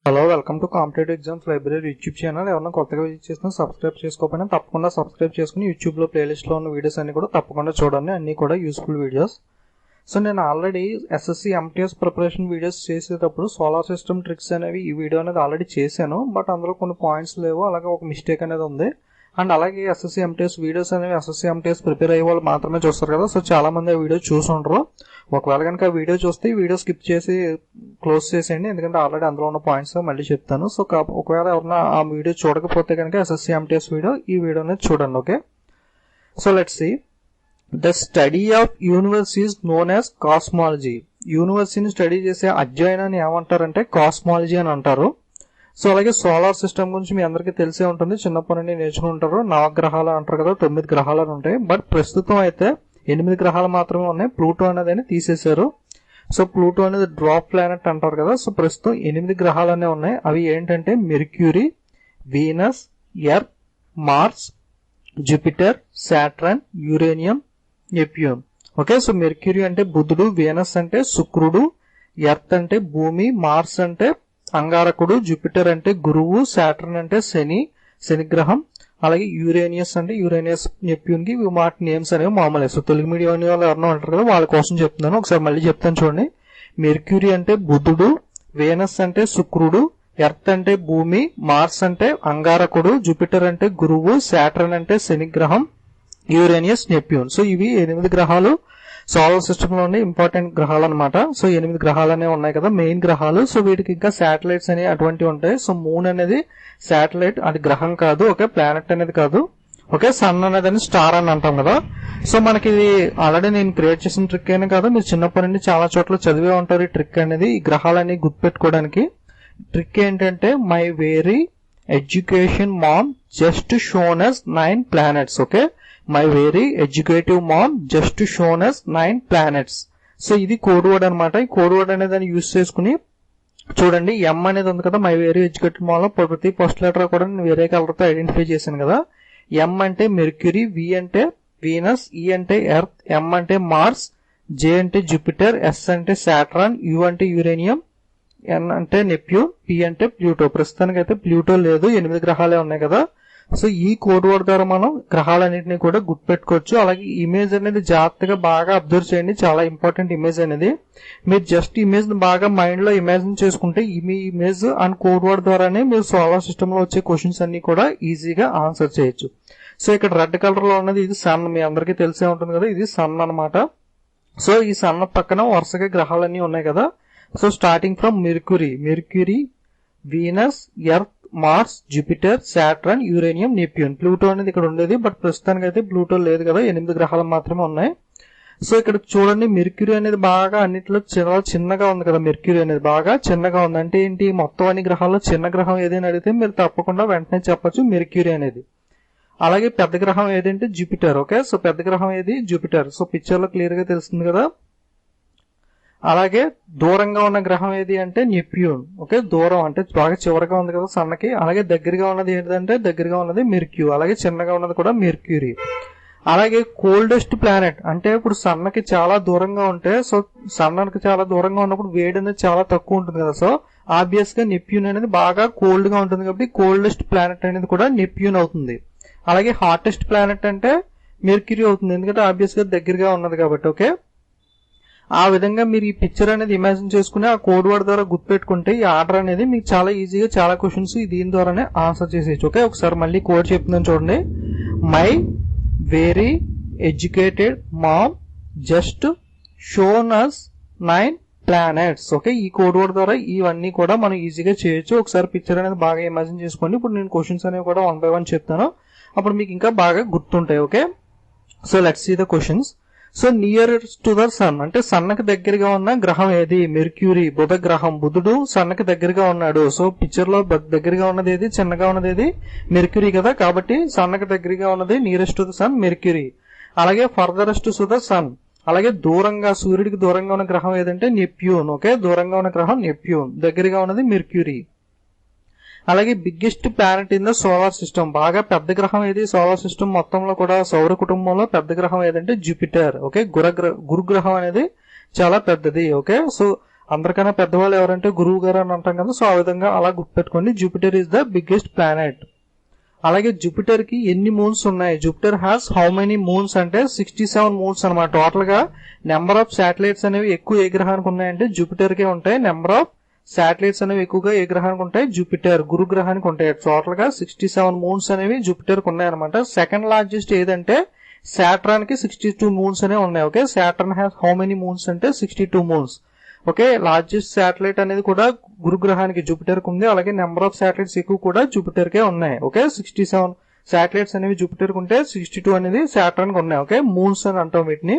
Hello, welcome to competitive exams library YouTube channel. ఎవరైనా కొత్తగా visit చేసినా సబ్స్క్రైబ్ చేసుకోకపోయినా తప్పకుండా సబ్స్క్రైబ్ చేసుకుని యూట్యూబ్లో ప్లేలిస్ట్లో ఉన్న వీడియోస్ అన్ని కూడా తప్పకుండా చూడండి. అన్నీ కూడా యూస్ఫుల్ వీడియోస్. సో నేను already SSC MTS preparation videos చేసేటప్పుడు సోలార్ సిస్టమ్ ట్రిక్స్ అనేవి ఈ వీడియో అనేది ఆల్రెడీ చేశాను. బట్ అందులో కొన్ని పాయింట్స్ లేవు, అలాగే ఒక మిస్టేక్ అనేది ఉంది. అండ్ అలాగే ఎస్ఎస్సి ఎంటీఎస్ వీడియోస్ అనేవి ఎస్ఎస్సి ఎంటీఎస్ ప్రిపేర్ అయ్యే వాళ్ళు మాత్రమే చూస్తారు కదా. సో చాలా మంది ఆ వీడియో చూసి ఉండరు. ఒకవేళ కనుక ఆ వీడియో చూస్తే ఈ వీడియో స్కిప్ చేసి క్లోజ్ చేసేయండి, ఎందుకంటే ఆల్రెడీ అందులో ఉన్న పాయింట్స్ మళ్ళీ చెప్తాను. సో ఒకవేళ ఎవరైనా ఆ వీడియో చూడకపోతే కనుక ఎస్ఎస్సి ఎంటీఎస్ వీడియో ఈ వీడియో అనేది చూడండి. Okay, so let's see. The study of universe is known as cosmology. యూనివర్స్ని స్టడీ చేసే అధ్యయనాన్ని ఏమంటారంటే కాస్మాలజీ అని అంటారు. సో అలాగే సోలార్ సిస్టమ్ గురించి మీ అందరికీ తెలిసే ఉంటుంది, చిన్నప్పటి నుండి నేర్చుకుంటారు. నవగ్రహాలు అంటారు కదా, 9 గ్రహాలు ఉంటాయి. బట్ ప్రస్తుతం అయితే 8 గ్రహాలు మాత్రమే ఉన్నాయి. ప్లూటో అనేది తీసేశారు. సో ప్లూటో అనేది డ్రాప్ ప్లానెట్ అంటారు కదా. సో ప్రస్తుతం 8 గ్రహాలు అనేవి ఉన్నాయి. అవి ఏంటంటే Mercury, Venus, Earth, Mars, Jupiter, Saturn, uranium, Neptune. Okay, so Mercury అంటే బుధుడు, వీనస్ అంటే శుక్రుడు, ఎర్త్ అంటే భూమి, మార్స్ అంటే అంగారకుడు, జూపిటర్ అంటే గురువు, సాటర్న్ అంటే శని గ్రహం, అలాగే యురేనియస్ అంటే యురేనియస్, నెప్ట్యూన్ కి వాటి నేమ్స్ అనేవి మామూలే. సో తెలుగు మీడియం వాళ్ళు ఎవరన్నా ఉంటారు కదా, వాళ్ళ కోసం చెప్తున్నాను. ఒకసారి మళ్ళీ చెప్తాను చూడండి. మెర్క్యూరీ అంటే బుధుడు, వీనస్ అంటే శుక్రుడు, ఎర్త్ అంటే భూమి, మార్స్ అంటే అంగారకుడు, జూపిటర్ అంటే గురువు, సాటర్న్ అంటే శని గ్రహం, యురేనియస్, నెప్ట్యూన్. సో ఇవి 8 గ్రహాలు సోలార్ సిస్టమ్ లో ఉండే ఇంపార్టెంట్ గ్రహాలు అనమాట. సో 8 గ్రహాలు అనేవి ఉన్నాయి కదా, మెయిన్ గ్రహాలు. సో వీటికి ఇంకా శాటిలైట్స్ అనేవి అటువంటివి ఉంటాయి. సో మూన్ అనేది శాటిలైట్, అది గ్రహం కాదు. ఓకే, ప్లానెట్ అనేది కాదు. ఓకే, సన్ అనేది స్టార్ అని అంటాం కదా. సో మనకి ఇది ఆల్రెడీ నేను క్రియేట్ చేసిన ట్రిక్ అయినా కాదు, మీరు చిన్నప్పటి నుండి చాలా చోట్ల చదివే ఉంటారు ఈ ట్రిక్ అనేది. ఈ గ్రహాలన్నీ గుర్తుపెట్టుకోవడానికి ట్రిక్ ఏంటంటే my very education mom just shown us 9 planets. Okay, my very educative mom just shown us 9 planets. So ఇది కోడ్ వర్డ్ అనమాట. ఈ కోడ్ వర్డ్ అనేది దాన్ని యూజ్ చేసుకుని చూడండి. ఎం అనేది ఉంది కదా, మై వెరీ ఎడ్యుకేటివ్ మామ్ లో ప్రతి ఫస్ట్ లెటర్ కూడా నేను వేరే కలర్ తో ఐడెంటిఫై చేశాను కదా. ఎం అంటే మెర్క్యూరీ, వి అంటే వీనస్, ఈ అంటే ఎర్త్, ఎం అంటే మార్స్, జే అంటే జూపిటర్, ఎస్ అంటే సాటర్న్, యు అంటే యురేనియం, ఎన్ అంటే నెప్ట్యూన్, పి అంటే ప్లూటో. ప్రస్తుతానికి అయితే ప్లూటో లేదు, 8 గ్రహాలే ఉన్నాయి కదా. సో ఈ కోడ్ వర్డ్ ద్వారా మనం గ్రహాలన్నింటినీ కూడా గుర్తుపెట్టుకోవచ్చు. అలాగే ఇమేజ్ అనేది జాగ్రత్తగా బాగా అబ్జర్వ్ చేయండి, చాలా ఇంపార్టెంట్ ఇమేజ్ అనేది. మీరు జస్ట్ ఇమేజ్ ని బాగా మైండ్ లో ఇమాజిన్ చేసుకుంటే ఈ ఇమేజ్ అండ్ కోడ్ వర్డ్ ద్వారానే మీరు సోలార్ సిస్టమ్ లో వచ్చే క్వశ్చన్స్ అన్ని కూడా ఈజీగా ఆన్సర్ చేయొచ్చు. సో ఇక్కడ రెడ్ కలర్ లో ఉన్నది ఇది సన్, మీ అందరికీ తెలిసే ఉంటుంది కదా, ఇది సన్ అనమాట. సో ఈ సన్ పక్కన వరుసగా గ్రహాలన్నీ ఉన్నాయి కదా. So starting from Mercury, Venus, Earth, Mars, Jupiter, Saturn, uranium, Neptune. Pluto అనేది ఇక్కడ ఉండేది, బట్ ప్రస్తుతానికి అయితే ప్లూటో లేదు కదా, 8 గ్రహాలు మాత్రమే ఉన్నాయి. సో ఇక్కడ చూడండి, మెర్క్యూరీ అనేది బాగా అన్నిట్లో చాలా చిన్నగా ఉంది కదా. మెర్క్యూరీ అనేది బాగా చిన్నగా ఉంది అంటే ఏంటి, మొత్తం అన్ని గ్రహాల్లో చిన్న గ్రహం ఏదైనా అడిగితే మీరు తప్పకుండా వెంటనే చెప్పొచ్చు మెర్క్యూరీ అనేది. అలాగే పెద్ద గ్రహం ఏదంటే జూపిటర్. ఓకే, సో పెద్ద గ్రహం ఏది జూపిటర్. సో పిక్చర్ లో క్లియర్ గా తెలుస్తుంది కదా. అలాగే దూరంగా ఉన్న గ్రహం ఏది అంటే నెప్ట్యూన్. ఓకే, దూరం అంటే బాగా చివరగా ఉంది కదా సన్నకి. అలాగే దగ్గరగా ఉన్నది ఏంటంటే దగ్గరగా ఉన్నది మెర్క్యూరీ. అలాగే చిన్నగా ఉన్నది కూడా మెర్క్యూరీ. అలాగే కోల్డెస్ట్ ప్లానెట్ అంటే ఇప్పుడు సన్నకి చాలా దూరంగా ఉంటే, సో సన్నకి చాలా దూరంగా ఉన్నప్పుడు వేడి అనేది చాలా తక్కువ ఉంటుంది కదా. సో ఆబ్వియస్ గా నెప్ట్యూన్ అనేది బాగా కోల్డ్ గా ఉంటుంది కాబట్టి కోల్డెస్ట్ ప్లానెట్ అనేది కూడా నెప్ట్యూన్ అవుతుంది. అలాగే హాటెస్ట్ ప్లానెట్ అంటే మెర్క్యూరీ అవుతుంది, ఎందుకంటే ఆబ్వియస్ గా దగ్గరగా ఉన్నది కాబట్టి. ఓకే, ఆ విధంగా మీరు ఈ పిక్చర్ అనేది ఇమాజిన్ చేసుకుని ఆ కోడ్ వర్డ్ ద్వారా గుర్తుపెట్టుకుంటే ఈ ఆర్డర్ అనేది మీకు చాలా ఈజీగా చాలా క్వశ్చన్స్ దీని ద్వారానే ఆన్సర్ చేసేయచ్చు. ఓకే, ఒకసారి మళ్ళీ కోడ్ చెప్తున్నాను చూడండి. My very educated mom just shown us 9 planets. Okay, ఈ కోడ్ వర్డ్ ద్వారా ఇవన్నీ కూడా మనం ఈజీగా చేయొచ్చు. ఒకసారి పిక్చర్ అనేది బాగా ఇమాజిన్ చేసుకోండి. ఇప్పుడు నేను క్వశ్చన్స్ అనేవి కూడా 1 by 1 చెప్తాను, అప్పుడు మీకు ఇంకా బాగా గుర్తుంటాయి. Okay, so let's see the questions. So nearest to the sun అంటే సన్నకి దగ్గరగా ఉన్న గ్రహం ఏది, మెర్క్యూరీ, బుధ గ్రహం. బుధుడు సన్నకి దగ్గరగా ఉన్నాడు. సో పిక్చర్ లో దగ్గరగా ఉన్నది ఏది, చిన్నగా ఉన్నది ఏది, మెర్క్యూరీ కదా. కాబట్టి సన్నకి దగ్గరగా ఉన్నది nearest to the sun Mercury. అలాగే ఫర్దరెస్ట్ టు ద సన్, అలాగే దూరంగా సూర్యుడికి దూరంగా ఉన్న గ్రహం ఏదంటే నెప్ట్యూన్. ఓకే, దూరంగా ఉన్న గ్రహం నెప్ట్యూన్, దగ్గరగా ఉన్నది మెర్క్యూరీ. అలాగే biggest planet in the solar system, బాగా పెద్ద గ్రహం ఏది సోలార్ సిస్టమ్ మొత్తంలో కూడా, సౌర కుటుంబంలో పెద్ద గ్రహం ఏదంటే జూపిటర్. ఓకే, గురు గ్రహం అనేది చాలా పెద్దది. ఓకే, సో అందరికన్నా పెద్దవాళ్ళు ఎవరంటే గురువు గారు అని అంటాం కదా. సో ఆ విధంగా అలా గుర్తుపెట్టుకోండి. Jupiter is the biggest planet. అలాగే జూపిటర్ కి ఎన్ని మూన్స్ ఉన్నాయి? Jupiter has how many moons అంటే 67 మూన్స్ అనమాట. టోటల్ గా నెంబర్ ఆఫ్ శాటిలైట్స్ అనేవి ఎక్కువ ఏ గ్రహానికి ఉన్నాయంటే జూపిటర్ కే ఉంటాయి. నెంబర్ ఆఫ్ శాటిలైట్స్ అనేవి ఎక్కువగా ఏ గ్రహానికి ఉంటాయి? జూపిటర్, గురు గ్రహానికి ఉంటాయి. టోటల్ గా 67 మూన్స్ అనేవి జూపిటర్ కు ఉన్నాయి అనమాట. సెకండ్ లార్జెస్ట్ ఏదంటే సాటర్న్ కి 62 మూన్స్ అనేవి ఉన్నాయి. Okay, Saturn has how many moons అంటే 62 మూన్స్. ఓకే, లార్జెస్ట్ శాటిలైట్ అనేది కూడా గురు గ్రహానికి జూపిటర్ కు ఉంది. అలాగే నెంబర్ ఆఫ్ శాటిలైట్స్ ఎక్కువ కూడా జూపిటర్ కే ఉన్నాయి. ఓకే, 67 శాటిలైట్స్ అనేవి జూపిటర్ కు ఉంటే 62 అనేది సాటర్న్ కు ఉన్నాయి. ఓకే, మూన్స్ అని అంటాం వీటిని.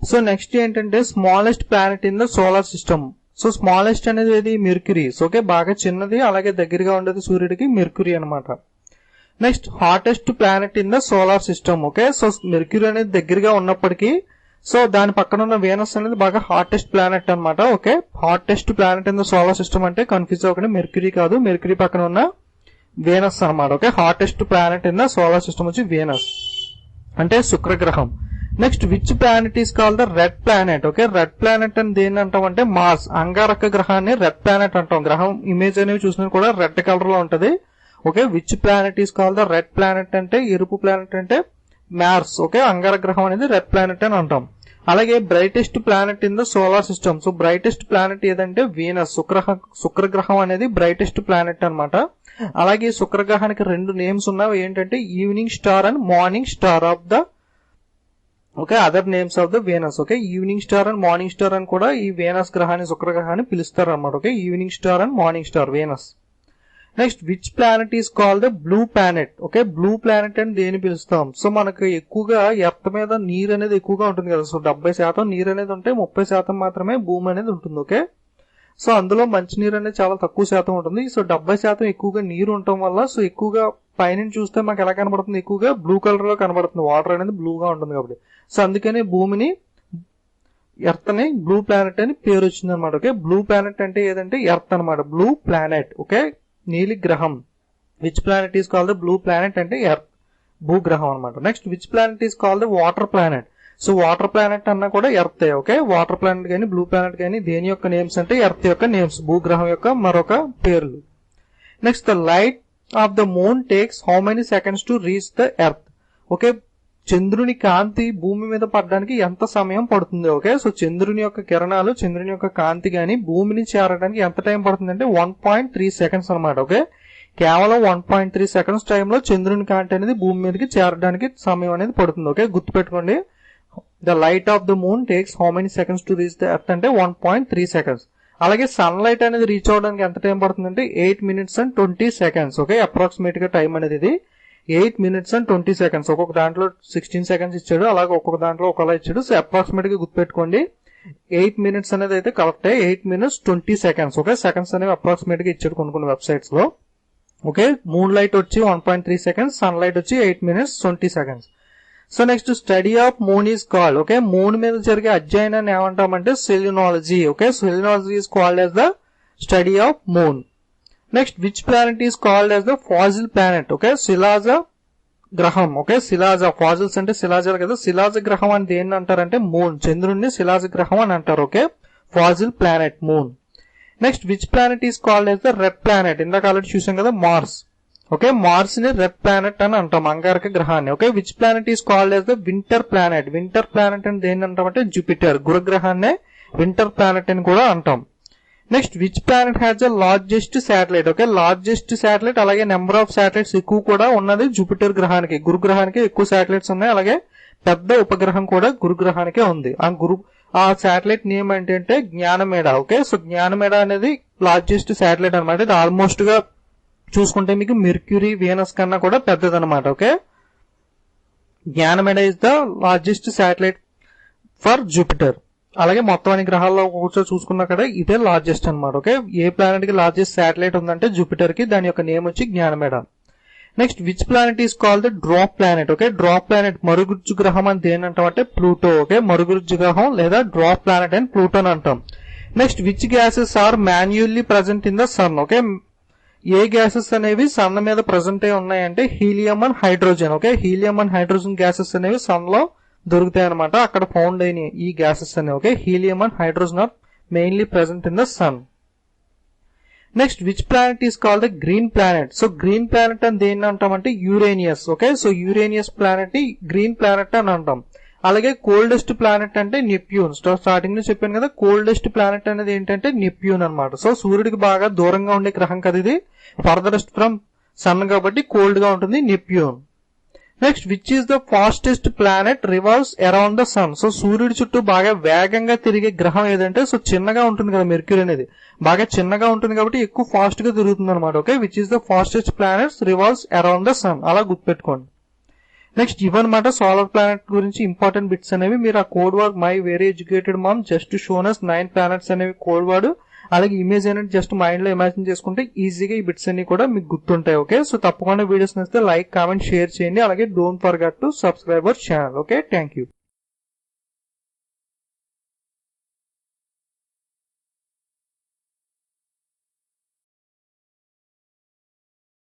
సో నెక్స్ట్ ఏంటంటే smallest planet in the solar system. So smallest అనేది ఏది? మెర్క్యూరీ. ఓకే, బాగా చిన్నది, అలాగే దగ్గరగా ఉండేది సూర్యుడికి మెర్క్యూరీ అనమాట. Next hottest planet in the solar system. Okay, so mercury అనేది దగ్గరగా ఉన్నప్పటికీ సో దాని పక్కన ఉన్న వీనస్ అనేది బాగా హాటెస్ట్ ప్లానెట్ అనమాట. Okay, hottest planet in the solar system అంటే కన్ఫ్యూజ్ అవ్వకండి, మెర్క్యూరీ కాదు, మెర్క్యూరీ పక్కన ఉన్న వీనస్ అనమాట. Okay, hottest planet in the solar system వచ్చి వీనస్ అంటే శుక్రగ్రహం. Next which planet is called the red planet. Okay, red planet అని దేన్ని అంటాం అంటే మార్స్, అంగారక గ్రహాన్ని రెడ్ ప్లానెట్ అంటాం. గ్రహం ఇమేజ్ అనేవి చూసినా కూడా రెడ్ కలర్ లో ఉంటది. Okay, which planet is called the red planet అంటే ఎరుపు ప్లానెట్ అంటే మార్స్. ఓకే, అంగారక గ్రహం అనేది రెడ్ ప్లానెట్ అని అంటాం. అలాగే brightest planet in the solar system. So brightest planet ఏదంటే వీనస్, శుక్రగ్రహం అనేది బ్రైటెస్ట్ ప్లానెట్ అనమాట. అలాగే శుక్రగ్రహానికి రెండు నేమ్స్ ఉన్నవి ఏంటంటే evening star and morning star of the other names of the Venus. Okay, evening star and morning star అని కూడా ఈ వీనస్ గ్రహాన్ని శుక్రగ్రహాన్ని పిలుస్తారు అనమాట. Okay, evening star and morning star Venus. Next which planet is called the blue planet. Okay, blue planet అని దేని పిలుస్తాం? So మనకు ఎక్కువగా ఎర్త్ మీద నీరు అనేది ఎక్కువగా ఉంటుంది కదా. సో 70% నీరు అనేది ఉంటే 30% మాత్రమే భూమి అనేది ఉంటుంది. ఓకే, సో అందులో మంచినీరు అనేది చాలా తక్కువ శాతం ఉంటుంది. సో 70% ఎక్కువగా నీరు ఉండటం వల్ల సో ఎక్కువగా పైన చూస్తే మాకు ఎలా కనబడుతుంది? ఎక్కువగా బ్లూ కలర్ లో కనబడుతుంది. వాటర్ అనేది బ్లూగా ఉంటుంది కాబట్టి. సో అందుకని భూమిని ఎర్త్ అని బ్లూ ప్లానెట్ అని పేరు వచ్చింది అనమాట. ఓకే, బ్లూ ప్లానెట్ అంటే ఏదంటే ఎర్త్ అనమాట, బ్లూ ప్లానెట్. ఓకే, నీలి గ్రహం. Which planet is called the blue planet అంటే ఎర్త్, భూగ్రహం అనమాట. Next which planet is called the water planet. So water planet అన్నా కూడా ఎర్త్. ఓకే, వాటర్ ప్లానెట్ కానీ బ్లూ ప్లానెట్ కానీ దేని యొక్క నేమ్స్ అంటే ఎర్త్ యొక్క నేమ్స్, భూగ్రహం యొక్క మరొక పేర్లు. Next the light of the moon takes how many seconds to reach the earth. Okay, చంద్రుని కాంతి భూమి మీద పడడానికి ఎంత సమయం పడుతుంది? ఓకే, సో చంద్రుని యొక్క కిరణాలు, చంద్రుని యొక్క కాంతి గాని భూమిని చేరడానికి ఎంత టైం పడుతుంది అంటే 1.3 సెకండ్స్ అనమాట. ఓకే, కేవలం 1.3 సెకండ్స్ టైంలో చంద్రుని కాంతి అనేది భూమి మీదకి చేరడానికి సమయం అనేది పడుతుంది. ఓకే, గుర్తుపెట్టుకోండి. The light of the moon takes how many seconds to reach the earth అంటే 1.3 సెకండ్స్. అలాగే సన్ లైట్ అనేది రీచ్ అవడానికి ఎంత టైం పడుతుంది అంటే 8 minutes and 20 seconds. Okay, approximate గా టైం అనేది ఇది 8 minutes and 20 seconds. ఒక్కొక్క దాంట్లో 16 seconds ఇచ్చాడు, అలాగే ఒక్కొక్క దాంట్లో ఒకలా ఇచ్చాడు. సో అప్రాక్సిమేట్ గా గుర్తుపెట్టుకోండి, 8 minutes అనేది అయితే కరెక్టే. 8 minutes 20 seconds. ఓకే, సెకండ్స్ అనేవి అప్రాక్సిమేట్ గా ఇచ్చాడు కొన్ని వెబ్సైట్స్ లో. ఓకే, మూన్ లైట్ వచ్చి 1.3 seconds, సన్ లైట్ వచ్చి 8 minutes 20 seconds. So next study of moon is called. Okay, moon మీద జరిగే అధ్యయనాన్ని ఏమంటామంటే selenology. Okay, selenology is called as the study of moon. Next which planet is called as the fossil planet. Okay, శిలాజ గ్రహం. Okay, శిలాజ, fossils అంటే శిలాజాలు కదా. శిలాజ గ్రహం అని దేన్ని అంటారంటే మూన్, చంద్రుడిని శిలాజ గ్రహం అని అంటారు. Okay, fossil planet moon. Next which planet is called as the red planet. ఇందాక ఆల్రెడీ చూసాం కదా మార్స్. ఓకే, మార్స్ ని రెడ్ ప్లానెట్ అని అంటాం, అంగారక గ్రహాన్ని. Okay, which planet is called as the winter planet. Winter planet అని దేన్ని అంటామంటే జూపిటర్, గురుగ్రహాన్నే వింటర్ ప్లానెట్ అని కూడా అంటాం. Next which planet has the largest satellite. Okay, largest satellite అలాగే నెంబర్ ఆఫ్ శాటిలైట్స్ ఎక్కువ కూడా ఉన్నది జూపిటర్ గ్రహానికి. గురుగ్రహానికి ఎక్కువ శాటిలైట్స్ ఉన్నాయి, అలాగే పెద్ద ఉపగ్రహం కూడా గురుగ్రహానికే ఉంది. ఆ శాటిలైట్ నేమ్ ఏంటంటే జ్ఞానమేడ. ఓకే, సో జ్ఞానమేడ అనేది లార్జెస్ట్ శాటిలైట్ అనమాట. ఇది ఆల్మోస్ట్ గా చూసుకుంటే మీకు మెర్క్యూరీ, వీనస్ కన్నా కూడా పెద్దదన్నమాట. Okay, Ganymede is the largest satellite for Jupiter. అలాగే మొత్తం అన్ని గ్రహాల్లో కూర్చో చూసుకున్నా కదా ఇదే లార్జెస్ట్ అనమాట. ఓకే, ఏ ప్లానెట్ కి లార్జెస్ట్ శాటిలైట్ ఉందంటే జూపిటర్ కి, దాని యొక్క నేమ్ వచ్చి Ganymede. Next which planet is called the drop planet. Okay, drop planet మరుగుజ్జు గ్రహం అని దేని అంటాం అంటే ప్లూటో. ఓకే, మరుగుజ్జు గ్రహం లేదా డ్రాప్ ప్లానెట్ అని ప్లూటో అని అంటాం. Next which gases are manually present in the sun. Okay, ఏ గ్యాసెస్ అనేవి సన్ మీద ప్రజెంట్ అయి ఉన్నాయంటే helium and hydrogen. Okay, helium and hydrogen gases అనేవి సన్ లో దొరుకుతాయి అనమాట, అక్కడ ఫౌండ్ అయిన ఈ గ్యాసెస్ అనేవి. Okay, helium and hydrogen are mainly present in the sun. Next which planet is called the green planet? So green planet అని దేన్ని అంటామంటే Uranus. Okay, so Uranus planet ని గ్రీన్ ప్లానెట్ అని అంటాం. అలాగే కోల్డెస్ట్ ప్లానెట్ అంటే Neptune. Starting లో చెప్పాను కదా, కోల్డెస్ట్ ప్లానెట్ అనేది ఏంటంటే నెప్ట్యూన్ అనమాట. సో సూర్యుడికి బాగా దూరంగా ఉండే గ్రహం కదా ఇది, ఫర్దరెస్ట్ ఫ్రమ్ సన్ కాబట్టి కోల్డ్ గా ఉంటుంది, Neptune. Next which is the fastest planet revolves around the sun? So సూర్యుడి చుట్టూ బాగా వేగంగా తిరిగే గ్రహం ఏదంటే, సో చిన్నగా ఉంటుంది కదా మెర్క్యూరీ అనేది, బాగా చిన్నగా ఉంటుంది కాబట్టి ఎక్కువ ఫాస్ట్ గా తిరుగుతుంది అనమాట. Okay, which is the fastest planets revolves around the sun, అలా గుర్తుపెట్టుకోండి. నెక్స్ట్ ఇవన్నమాట సోలార్ ప్లానెట్ గురించి ఇంపార్టెంట్ బిట్స్ అనేవి. మీరు ఆ code word my very educated mom just షోనస్ 9 ప్లానెట్స్ అనేవి కోడ్ వర్డ్, అలాగే ఇమేజ్ అనేది జస్ట్ మైండ్ లో ఇమాజిన్ చేసుకుంటే ఈజీగా ఈ బిట్స్ అన్ని కూడా మీకు గుర్తుంటాయి. ఓకే, సో తప్పకుండా వీడియోస్ నచ్చితే లైక్, కామెంట్, షేర్ చేయండి. అలాగే don't forget to subscribe our channel. Okay, thank you.